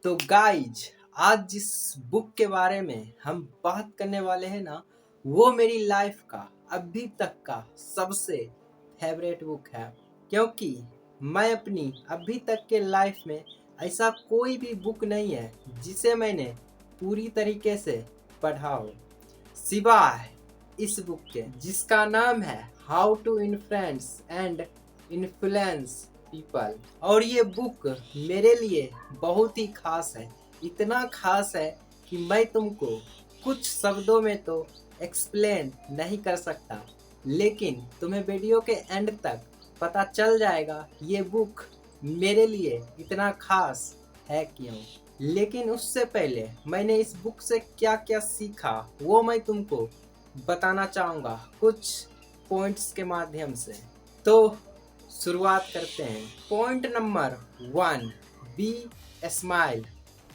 तो गाइज, आज जिस बुक के बारे में हम बात करने वाले हैं ना, वो मेरी लाइफ का अभी तक का सबसे फेवरेट बुक है। क्योंकि मैं अपनी अभी तक के लाइफ में ऐसा कोई भी बुक नहीं है जिसे मैंने पूरी तरीके से पढ़ा हो, सिवाय इस बुक के जिसका नाम है how to influence and influence people. और ये बुक मेरे लिए बहुत ही खास है, इतना खास है कि मैं तुमको कुछ शब्दों में तो एक्सप्लेन नहीं कर सकता, लेकिन तुम्हें वीडियो के एंड तक पता चल जाएगा ये बुक मेरे लिए इतना खास है क्यों। लेकिन उससे पहले मैंने इस बुक से क्या क्या सीखा वो मैं तुमको बताना चाहूँगा कुछ पॉइंट्स के माध्यम से। तो शुरुआत करते हैं। Point number 1, be smile.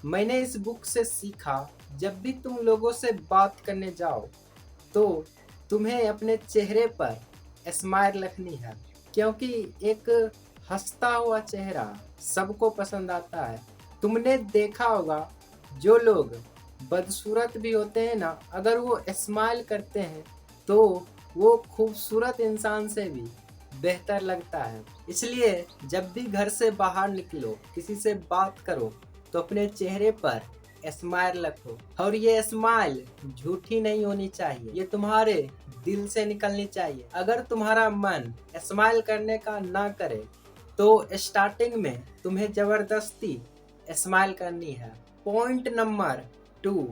मैंने इस बुक से सीखा, जब भी तुम लोगों से बात करने जाओ तो तुम्हें अपने चेहरे पर स्माइल रखनी है, क्योंकि एक हंसता हुआ चेहरा सबको पसंद आता है। तुमने देखा होगा जो लोग बदसूरत भी होते हैं ना, अगर वो स्माइल करते हैं तो वो खूबसूरत इंसान से भी बेहतर लगता है। इसलिए जब भी घर से बाहर निकलो, किसी से बात करो तो अपने चेहरे पर स्माइल रखो। और ये स्माइल झूठी नहीं होनी चाहिए, ये तुम्हारे दिल से निकलनी चाहिए। अगर तुम्हारा मन स्माइल करने का ना करे तो स्टार्टिंग में तुम्हें जबरदस्ती स्माइल करनी है। Point number 2,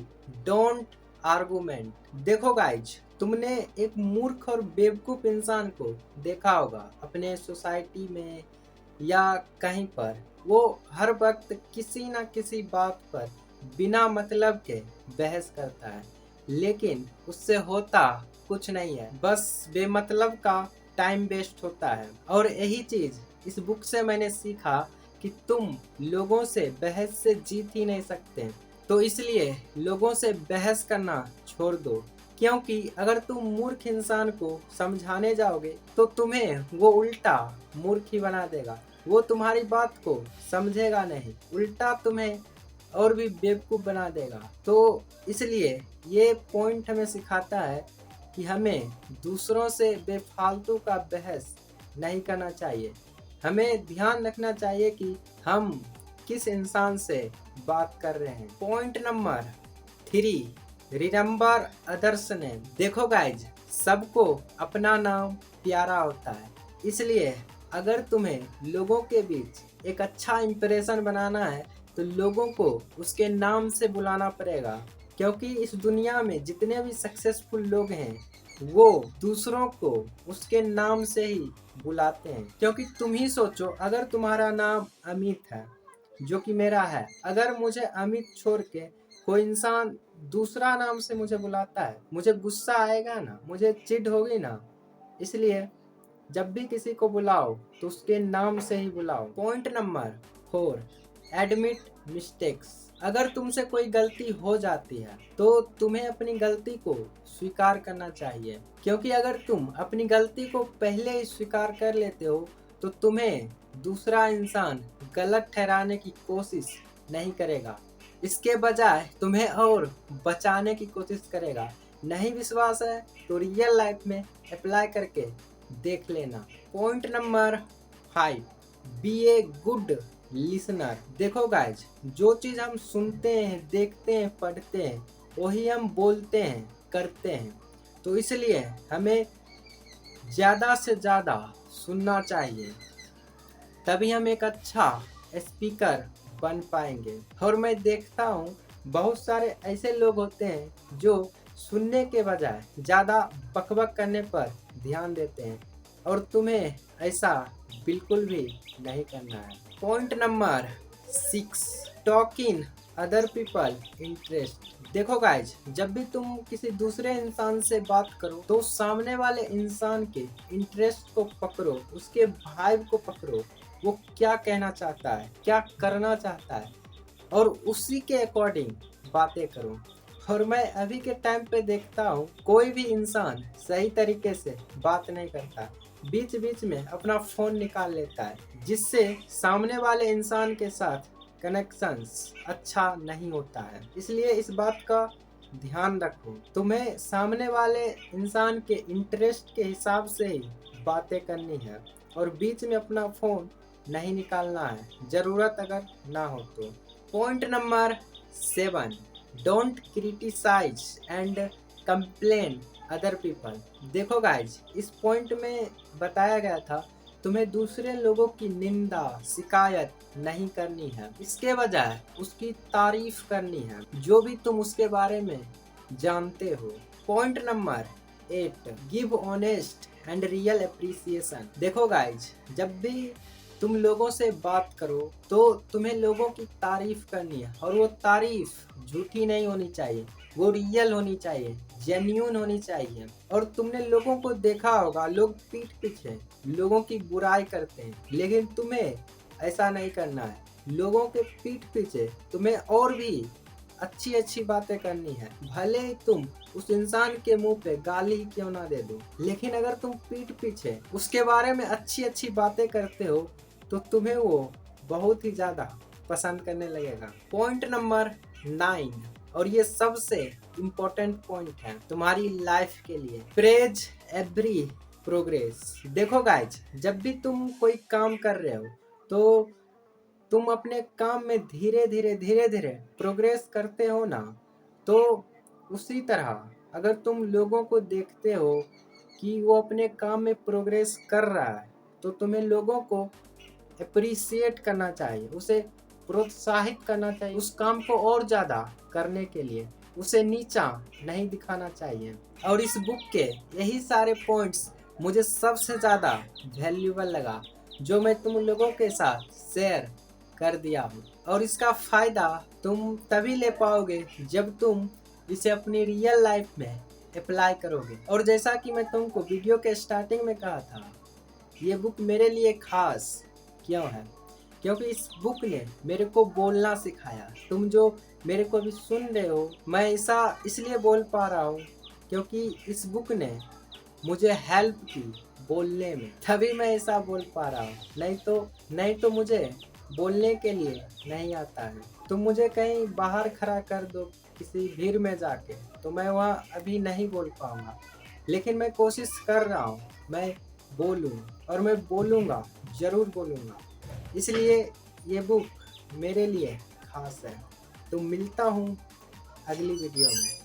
don't argument. देखो गाइज, तुमने एक मूर्ख और बेवकूफ इंसान को देखा होगा अपने सोसाइटी में या कहीं पर। वो हर वक्त किसी ना किसी बात पर बिना मतलब के बहस करता है, लेकिन उससे होता कुछ नहीं है, बस बेमतलब का टाइम वेस्ट होता है। और यही चीज इस बुक से मैंने सीखा कि तुम लोगों से बहस से जीत ही नहीं सकते, तो इसलिए लोगों से बहस करना छोड़ दो। क्योंकि अगर तुम मूर्ख इंसान को समझाने जाओगे तो तुम्हें वो उल्टा मूर्ख ही बना देगा, वो तुम्हारी बात को समझेगा नहीं, उल्टा तुम्हें और भी बेवकूफ़ बना देगा। तो इसलिए ये पॉइंट हमें सिखाता है कि हमें दूसरों से बेफालतू का बहस नहीं करना चाहिए। हमें ध्यान रखना चाहिए कि हम किस इंसान से बात कर रहे हैं। Point number 3, remember others name. देखो गाइज, सबको अपना नाम प्यारा होता है, इसलिए अगर तुम्हें लोगों के बीच एक अच्छा इंप्रेशन बनाना है तो लोगों को उसके नाम से बुलाना पड़ेगा। क्योंकि इस दुनिया में जितने भी सक्सेसफुल लोग हैं वो दूसरों को उसके नाम से ही बुलाते हैं। क्योंकि तुम ही सोचो, अगर तुम्हारा नाम अमित है जो कि मेरा है, अगर मुझे अमित छोड़ के कोई इंसान दूसरा नाम से मुझे बुलाता है, मुझे गुस्सा आएगा ना, मुझे चिढ़ होगी ना। इसलिए जब भी किसी को बुलाओ तो उसके नाम से ही बुलाओ। Point number 4, admit mistakes. अगर तुमसे कोई गलती हो जाती है तो तुम्हें अपनी गलती को स्वीकार करना चाहिए, क्योंकि अगर तुम अपनी गलती को पहले ही स्वीकार कर लेते हो तो तुम्हें दूसरा इंसान गलत ठहराने की कोशिश नहीं करेगा, इसके बजाय तुम्हें और बचाने की कोशिश करेगा। नहीं विश्वास है तो रियल लाइफ में अप्लाई करके देख लेना। Point number 5, be a good listener. देखो गाइज, जो चीज़ हम सुनते हैं, देखते हैं, पढ़ते हैं, वही हम बोलते हैं, करते हैं। तो इसलिए हमें ज़्यादा से ज़्यादा सुनना चाहिए, तभी हम एक अच्छा स्पीकर बन पाएंगे। और मैं देखता हूँ बहुत सारे ऐसे लोग होते हैं जो सुनने के बजाय ज़्यादा बकबक करने पर ध्यान देते हैं, और तुम्हें ऐसा बिल्कुल भी नहीं करना है। Point number 6, talking other people interest. देखो गाइज, जब भी तुम किसी दूसरे इंसान से बात करो तो सामने वाले इंसान के इंटरेस्ट को पकड़ो, उसके वाइब को पकड़ो, वो क्या कहना चाहता है, क्या करना चाहता है, और उसी के अकॉर्डिंग बातें करो। और मैं अभी के टाइम पे देखता हूँ कोई भी इंसान सही तरीके से बात नहीं करता, बीच बीच में अपना फ़ोन निकाल लेता है, जिससे सामने वाले इंसान के साथ कनेक्शंस अच्छा नहीं होता है। इसलिए इस बात का ध्यान रखो, तुम्हें सामने वाले इंसान के इंटरेस्ट के हिसाब से ही बातें करनी है और बीच में अपना फोन नहीं निकालना है, जरूरत अगर ना हो तो। Point number 7, don't criticize and complain other people. देखो गाइज, इस पॉइंट में बताया गया था तुम्हें दूसरे लोगों की निंदा शिकायत नहीं करनी है, इसके बजाय उसकी तारीफ करनी है जो भी तुम उसके बारे में जानते हो। Point number 8, give honest and real appreciation. देखो गाइज, जब भी तुम लोगों से बात करो तो तुम्हें लोगों की तारीफ करनी है, और वो तारीफ झूठी नहीं होनी चाहिए, वो रियल होनी चाहिए, जेन्यून होनी चाहिए। और तुमने लोगों को देखा होगा, लोग पीठ पीछे लोगों की बुराई करते हैं, लेकिन तुम्हें ऐसा नहीं करना है। लोगों के पीठ पीछे तुम्हें और भी अच्छी अच्छी बातें करनी है, भले ही तुम उस इंसान के मुंह पे गाली ही क्यों ना दे दो, लेकिन अगर तुम पीठ पीछे उसके बारे में अच्छी अच्छी बातें करते हो तो तुम्हें वो बहुत ही ज्यादा पसंद करने लगेगा। पॉइंट नंबर 9, और ये सबसे इम्पोर्टेंट पॉइंट है तुम्हारी लाइफ के लिए, प्रेज एवरी प्रोग्रेस। देखो गाइज, जब भी तुम कोई काम कर रहे हो तो तुम अपने काम में धीरे धीरे प्रोग्रेस करते हो ना, तो उसी तरह अगर तुम लोगों को देखते हो कि वो अपने काम में प्रोग्रेस कर रहा है तो तुम्हें लोगों को अप्रिशिएट करना चाहिए, उसे प्रोत्साहित करना चाहिए उस काम को और ज़्यादा करने के लिए, उसे नीचा नहीं दिखाना चाहिए। और इस बुक के यही सारे पॉइंट्स मुझे सबसे ज़्यादा वैल्यूएबल लगा जो मैं तुम लोगों के साथ शेयर कर दिया हूँ। और इसका फ़ायदा तुम तभी ले पाओगे जब तुम इसे अपनी रियल लाइफ में अप्लाई करोगे। और जैसा कि मैं तुमको वीडियो के स्टार्टिंग में कहा था, ये बुक मेरे लिए खास क्यों है, क्योंकि इस बुक ने मेरे को बोलना सिखाया। तुम जो मेरे को अभी सुन रहे हो, मैं ऐसा इसलिए बोल पा रहा हूँ क्योंकि इस बुक ने मुझे हेल्प की बोलने में, तभी मैं ऐसा बोल पा रहा हूँ। नहीं तो मुझे बोलने के लिए नहीं आता है। तुम मुझे कहीं बाहर खड़ा कर दो किसी भीड़ में जाके, तो मैं वहाँ अभी नहीं बोल पाऊँगा, लेकिन मैं कोशिश कर रहा हूँ मैं बोलूँ, और मैं बोलूँगा, ज़रूर बोलूँगा। इसलिए ये बुक मेरे लिए खास है। तो मिलता हूँ अगली वीडियो में।